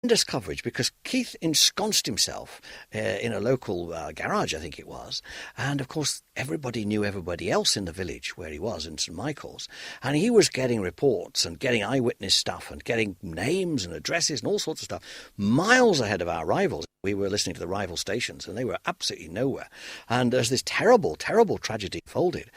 tremendous coverage because Keith ensconced himself in a local garage, I think it was, and of course everybody knew everybody else in the village where he was in St Michael's, and he was getting reports and getting eyewitness stuff and getting names and addresses and all sorts of stuff miles ahead of our rivals. We were listening to the rival stations and they were absolutely nowhere. And as this terrible, terrible tragedy unfolded,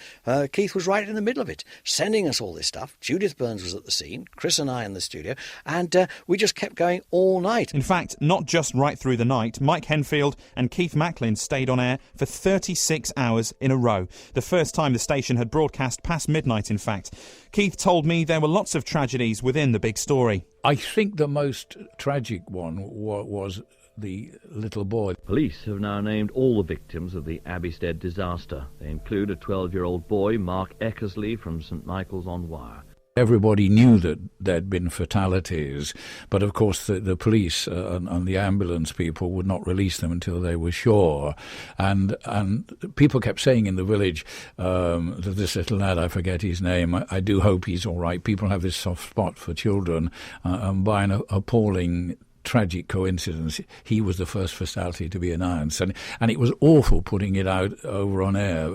Keith was right in the middle of it, sending us all this stuff. Judith Burns was at the scene, Chris and I in the studio, and we just kept going all night. In fact, not just right through the night, Mike Henfield and Keith Macklin stayed on air for 36 hours in a row. The first time the station had broadcast past midnight, in fact. Keith told me there were lots of tragedies within the big story. I think the most tragic one was the little boy. Police have now named all the victims of the Abbeystead disaster. They include a 12-year-old boy, Mark Eckersley, from St Michael's-on-Wye. Everybody knew that there'd been fatalities, but of course the police and the ambulance people would not release them until they were sure. And people kept saying in the village that this little lad, I forget his name, I do hope he's all right. People have this soft spot for children, and by an appalling tragic coincidence, he was the first fatality to be announced, and it was awful putting it out over on air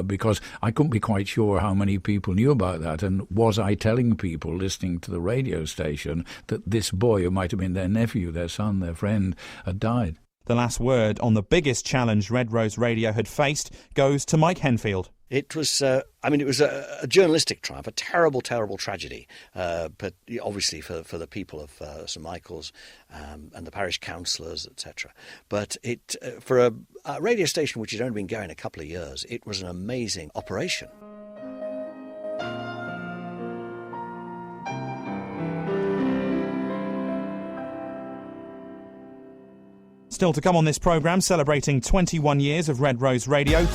because I couldn't be quite sure how many people knew about that, and was I telling people listening to the radio station that this boy, who might have been their nephew, their son, their friend, had died. The last word on the biggest challenge Red Rose Radio had faced goes to Mike Henfield. It was, it was a journalistic triumph, a terrible, terrible tragedy, but obviously for the people of St Michael's and the parish councillors, etc. But for a radio station which had only been going a couple of years, it was an amazing operation. Still to come on this programme, celebrating 21 years of Red Rose Radio.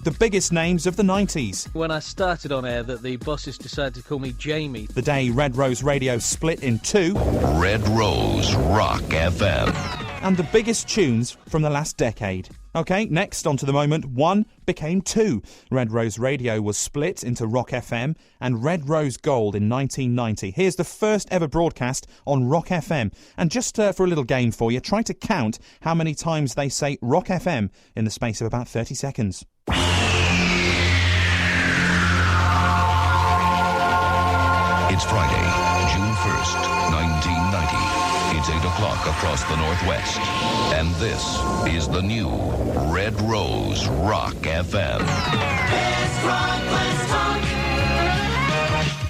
The biggest names of the 90s. When I started on air, that the bosses decided to call me Jamie. The day Red Rose Radio split in two. Red Rose Rock FM. And the biggest tunes from the last decade. OK, next on to the moment one became two. Red Rose Radio was split into Rock FM and Red Rose Gold in 1990. Here's the first ever broadcast on Rock FM. And just for a little game for you, try to count how many times they say Rock FM in the space of about 30 seconds. It's Friday, June 1st, 1990. It's 8 o'clock across the Northwest. And this is the new Red Rose Rock FM. Let's rock, let's talk.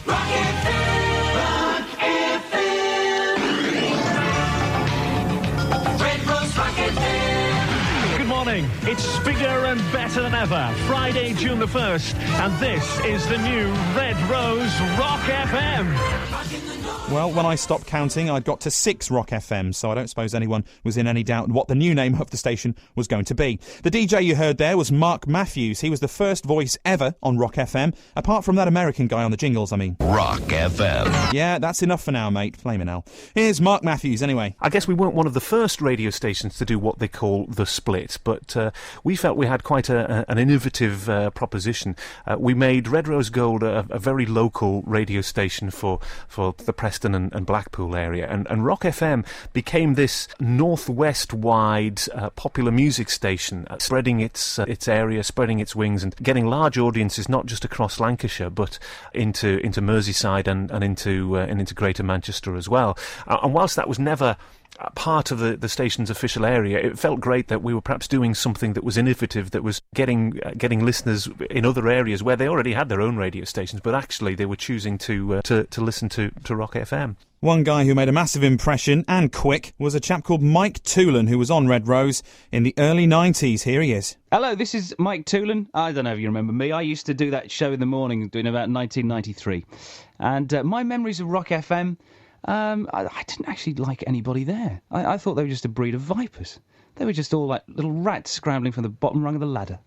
Rock FM. Rock FM. Red Rose Rock FM. Good morning. It's bigger and better than ever. Friday, June the 1st. And this is the new Red Rose Rock FM. Well, when I stopped counting, I'd got to 6 Rock FMs, so I don't suppose anyone was in any doubt what the new name of the station was going to be. The DJ you heard there was Mark Matthews. He was the first voice ever on Rock FM, apart from that American guy on the jingles, I mean. Rock FM. Yeah, that's enough for now, mate. Flamin' hell. Here's Mark Matthews, anyway. I guess we weren't one of the first radio stations to do what they call the split, but we felt we had quite an innovative proposition. We made Red Rose Gold a very local radio station for the Preston and Blackpool area, and Rock FM became this northwest-wide popular music station, spreading its area, spreading its wings, and getting large audiences not just across Lancashire but into Merseyside and into Greater Manchester as well. And whilst that was never part of the station's official area, it felt great that we were perhaps doing something that was innovative, that was getting listeners in other areas where they already had their own radio stations, but actually they were choosing to listen to Rock FM. One guy who made a massive impression, and quick, was a chap called Mike Toolan, who was on Red Rose in the early 90s. Here he is. Hello, this is Mike Toolan. I don't know if you remember me. I used to do that show in the morning in about 1993. And my memories of Rock FM, I didn't actually like anybody there. I thought they were just a breed of vipers. They were just all like little rats scrambling from the bottom rung of the ladder.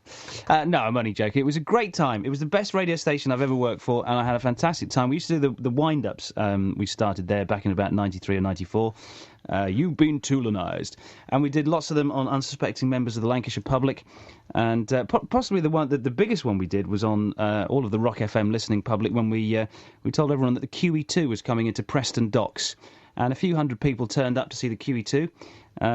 No, I'm only joking. It was a great time. It was the best radio station I've ever worked for, and I had a fantastic time. We used to do the wind-ups. We started there back in about 93 or 94. You've been Toolanized. And we did lots of them on unsuspecting members of the Lancashire public. And possibly the biggest one we did was on all of the Rock FM listening public when we told everyone that the QE2 was coming into Preston Docks. and a few hundred people turned up to see the QE2,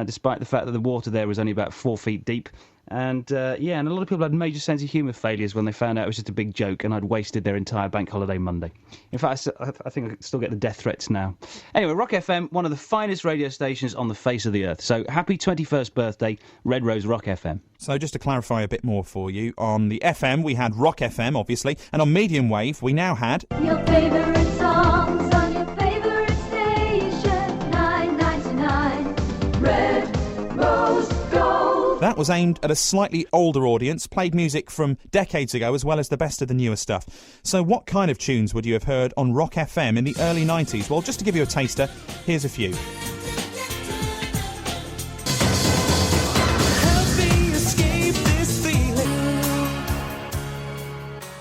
despite the fact that the water there was only about 4 feet deep. And and a lot of people had major sense of humour failures when they found out it was just a big joke and I'd wasted their entire bank holiday Monday. In fact, I think I can still get the death threats now. Anyway, Rock FM, one of the finest radio stations on the face of the earth. So happy 21st birthday, Red Rose Rock FM. So just to clarify a bit more for you, on the FM we had Rock FM, obviously, and on medium wave we now had... Your favourite songs on your favourite station, 999, Red Rose Gold. That was aimed at a slightly older audience, played music from decades ago as well as the best of the newer stuff. So what kind of tunes would you have heard on Rock FM in the early 90s? Well, just to give you a taster, here's a few.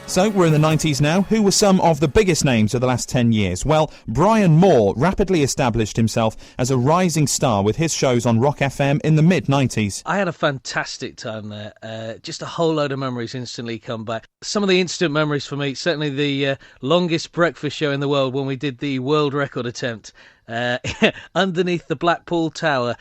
So, we're in the 90s now. Who were some of the biggest names of the last 10 years? Well, Brian Moore rapidly established himself as a rising star with his shows on Rock FM in the mid-90s. I had a fantastic time there. Just a whole load of memories instantly come back. Some of the instant memories for me, certainly the longest breakfast show in the world when we did the world record attempt. Underneath the Blackpool Tower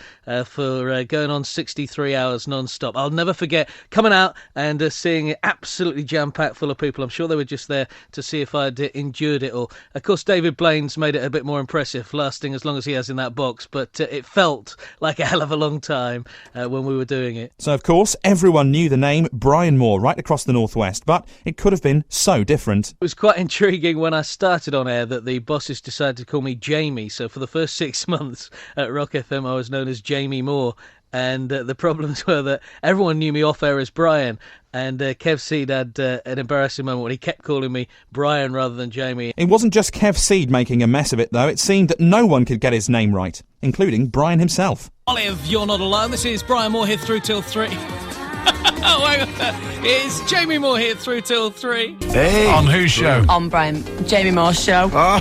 for going on 63 hours non-stop. I'll never forget coming out and seeing it absolutely jam-packed full of people. I'm sure they were just there to see if I'd endured it all. Of course, David Blaine's made it a bit more impressive, lasting as long as he has in that box, but it felt like a hell of a long time when we were doing it. So, of course, everyone knew the name Brian Moore right across the Northwest, but it could have been so different. It was quite intriguing when I started on air that the bosses decided to call me Jamie, so for the first 6 months at Rock FM I was known as Jamie Moore, and the problems were that everyone knew me off air as Brian, and Kev Seed had an embarrassing moment when he kept calling me Brian rather than Jamie. It wasn't just Kev Seed making a mess of it though. It seemed that no one could get his name right, including Brian himself. Olive, you're not alone. This is Brian Moore here through till 3. Oh, hang on. It's Jamie Moore here through till 3. Hey. On whose show? On Jamie Moore's show. Oh.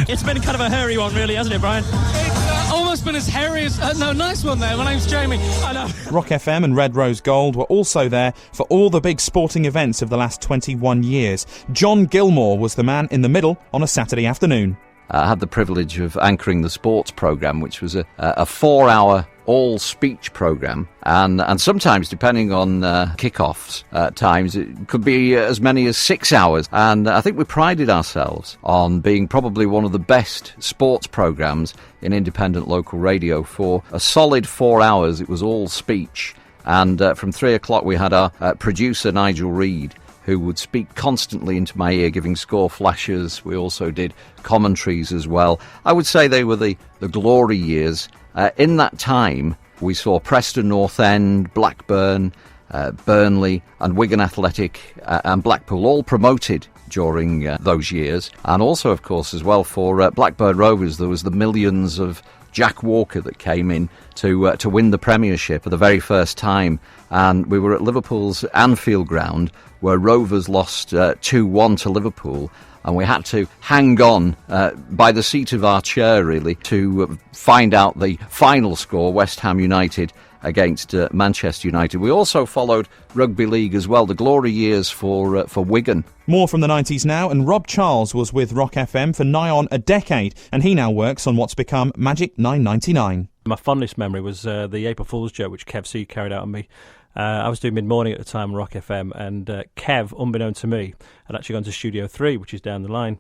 It's been kind of a hairy one, really, hasn't it, Brian? It's almost been as hairy as... no, nice one there. My name's Jamie. I know. Rock FM and Red Rose Gold were also there for all the big sporting events of the last 21 years. John Gilmore was the man in the middle on a Saturday afternoon. I had the privilege of anchoring the sports programme, which was a 4-hour all-speech programme, and sometimes, depending on kick-offs at times, it could be as many as 6 hours. And I think we prided ourselves on being probably one of the best sports programmes in independent local radio. For a solid 4 hours, it was all speech. And from 3 o'clock, we had our producer, Nigel Reid, who would speak constantly into my ear, giving score flashes. We also did commentaries as well. I would say they were the glory years. In that time, we saw Preston North End, Blackburn, Burnley and Wigan Athletic and Blackpool all promoted during those years. And also, of course, as well, for Blackburn Rovers, there was the millions of Jack Walker that came in to win the Premiership for the very first time. And we were at Liverpool's Anfield ground, where Rovers lost 2-1 to Liverpool, and we had to hang on by the seat of our chair, really, to find out the final score, West Ham United against Manchester United. We also followed rugby league as well, the glory years for Wigan. More from the 90s now, and Rob Charles was with Rock FM for nigh on a decade, and he now works on what's become Magic 999. My fondest memory was the April Fool's joke which Kev C carried out on me. I was doing mid-morning at the time on Rock FM, and Kev, unbeknown to me, had actually gone to Studio 3, which is down the line,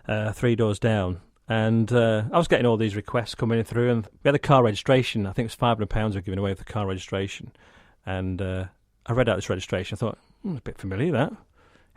3 doors down. And I was getting all these requests coming through, and we had a car registration. I think it was £500 we were giving away for the car registration. And I read out this registration. I thought, a bit familiar, that.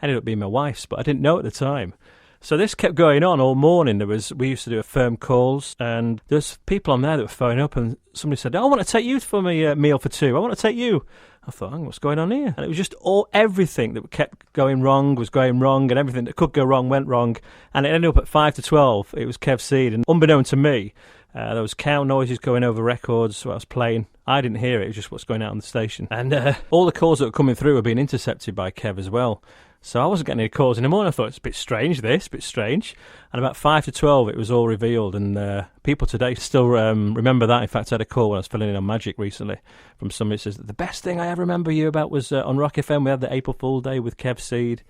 Ended up being my wife's, but I didn't know at the time. So this kept going on all morning. We used to do firm calls, and there's people on there that were phoning up, and somebody said, I want to take you for my meal for 2. I want to take you. I thought, what's going on here? And it was just everything that kept going wrong was going wrong, and everything that could go wrong went wrong. And it ended up at 5 to 12. It was Kev Seed, and unbeknown to me, there was cow noises going over records what I was playing. I didn't hear it. It was just what's going out on the station. And all the calls that were coming through were being intercepted by Kev as well. So I wasn't getting any calls in the morning. I thought, it's a bit strange, this, a bit strange. And about 5 to 12, it was all revealed. And people today still remember that. In fact, I had a call when I was filling in on Magic recently from somebody that says, the best thing I ever remember you about was on Rock FM, we had the April Fool Day with Kev Seed.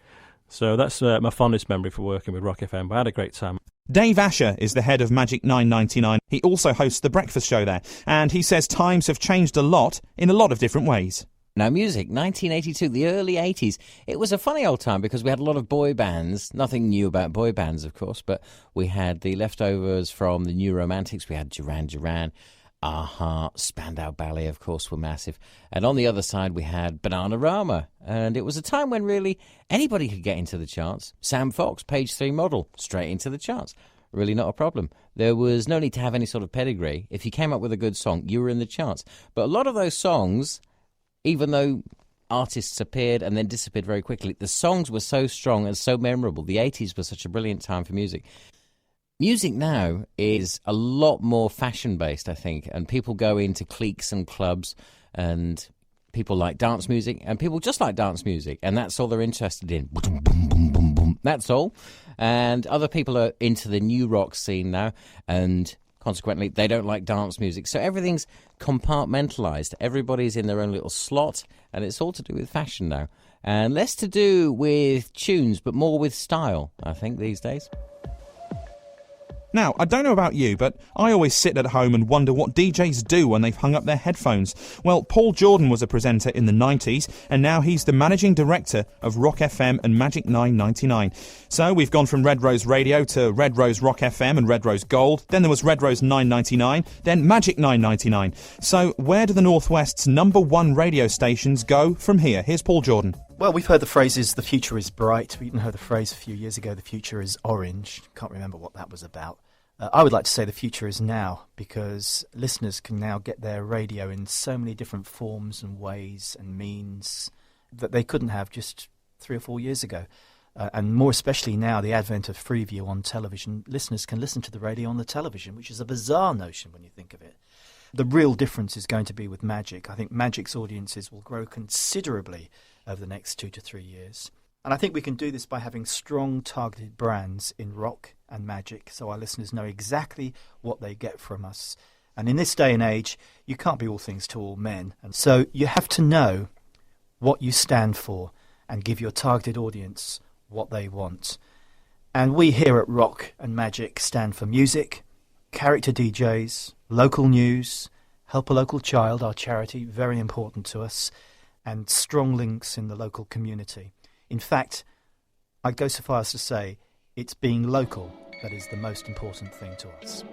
So that's my fondest memory for working with Rock FM. I had a great time. Dave Asher is the head of Magic 999. He also hosts the breakfast show there, and he says times have changed a lot in a lot of different ways. Now, music, 1982, the early 80s. It was a funny old time because we had a lot of boy bands. Nothing new about boy bands, of course, but we had the leftovers from the New Romantics. We had Duran Duran, Aha, Spandau Ballet, of course, were massive. And on the other side, we had Bananarama. And it was a time when really anybody could get into the charts. Sam Fox, Page 3 model, straight into the charts. Really not a problem. There was no need to have any sort of pedigree. If you came up with a good song, you were in the charts. But a lot of those songs, even though artists appeared and then disappeared very quickly, the songs were so strong and so memorable. The 80s was such a brilliant time for music. Music now is a lot more fashion-based, I think, and people go into cliques and clubs, and people like dance music, and people just like dance music, and that's all they're interested in. Boom, boom, boom, boom, boom. That's all. And other people are into the new rock scene now, and consequently, they don't like dance music. So everything's compartmentalised. Everybody's in their own little slot, and it's all to do with fashion now. And less to do with tunes, but more with style, I think, these days. Now, I don't know about you, but I always sit at home and wonder what DJs do when they've hung up their headphones. Well, Paul Jordan was a presenter in the 90s, and now he's the managing director of Rock FM and Magic 999. So we've gone from Red Rose Radio to Red Rose Rock FM and Red Rose Gold, then there was Red Rose 999, then Magic 999. So where do the Northwest's #1 radio stations go from here? Here's Paul Jordan. Well, we've heard the phrases, the future is bright. We even heard the phrase a few years ago, the future is orange. Can't remember what that was about. I would like to say the future is now, because listeners can now get their radio in so many different forms and ways and means that they couldn't have just 3 or 4 years ago. And more especially now, the advent of Freeview on television, listeners can listen to the radio on the television, which is a bizarre notion when you think of it. The real difference is going to be with Magic. I think Magic's audiences will grow considerably over the next 2 to 3 years. And I think we can do this by having strong targeted brands in rock and Magic, so our listeners know exactly what they get from us. And in this day and age, you can't be all things to all men. And so you have to know what you stand for and give your targeted audience what they want. And we here at Rock and Magic stand for music, character DJs, local news, Help a Local Child, our charity, very important to us, and strong links in the local community. In fact, I'd go so far as to say it's being local that is the most important thing to us.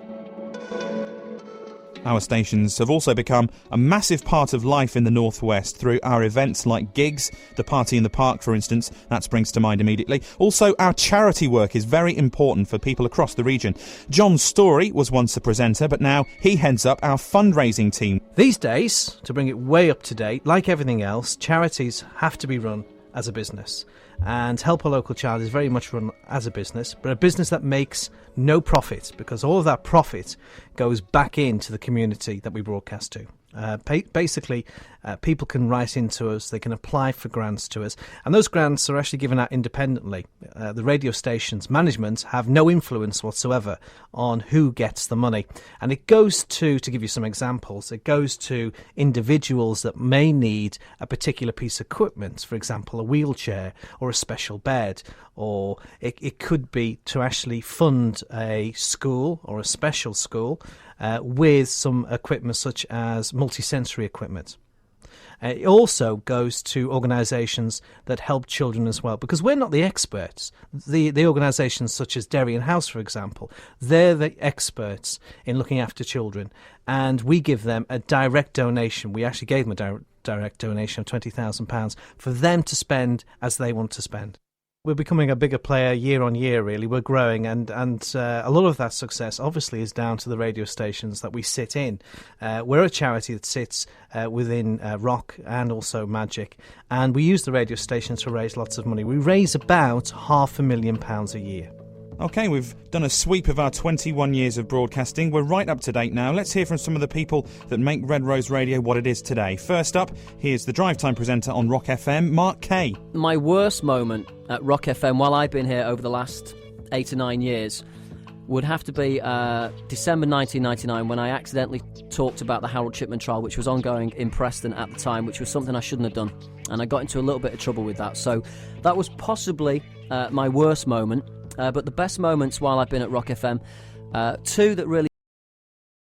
Our stations have also become a massive part of life in the Northwest through our events like gigs, the Party in the Park, for instance. That springs to mind immediately. Also, our charity work is very important for people across the region. John Story was once a presenter, but now he heads up our fundraising team. These days, to bring it way up to date, like everything else, charities have to be run as a business. And Help a Local Child is very much run as a business, but a business that makes no profit, because all of that profit goes back into the community that we broadcast to. Basically, people can write into us, they can apply for grants to us, and those grants are actually given out independently. The radio station's management have no influence whatsoever on who gets the money. And it goes to give you some examples, it goes to individuals that may need a particular piece of equipment, for example, a wheelchair or a special bed, or it could be to actually fund a school or a special school with some equipment such as multisensory equipment. It also goes to organisations that help children as well, because we're not the experts. The organisations such as Derry and House, for example, they're the experts in looking after children, and we give them a direct donation. We actually gave them a direct donation of £20,000 for them to spend as they want to spend. We're becoming a bigger player year on year, really. We're growing, and a lot of that success obviously is down to the radio stations that we sit in. We're a charity that sits within rock and also Magic, and we use the radio stations to raise lots of money. We raise about £500,000 a year. OK, we've done a sweep of our 21 years of broadcasting. We're right up to date now. Let's hear from some of the people that make Red Rose Radio what it is today. First up, here's the Drive Time presenter on Rock FM, Mark Kay. My worst moment at Rock FM while I've been here over the last 8 or 9 years would have to be December 1999, when I accidentally talked about the Harold Chipman trial, which was ongoing in Preston at the time, which was something I shouldn't have done, and I got into a little bit of trouble with that. So that was possibly my worst moment, but the best moments while I've been at Rock FM, two that really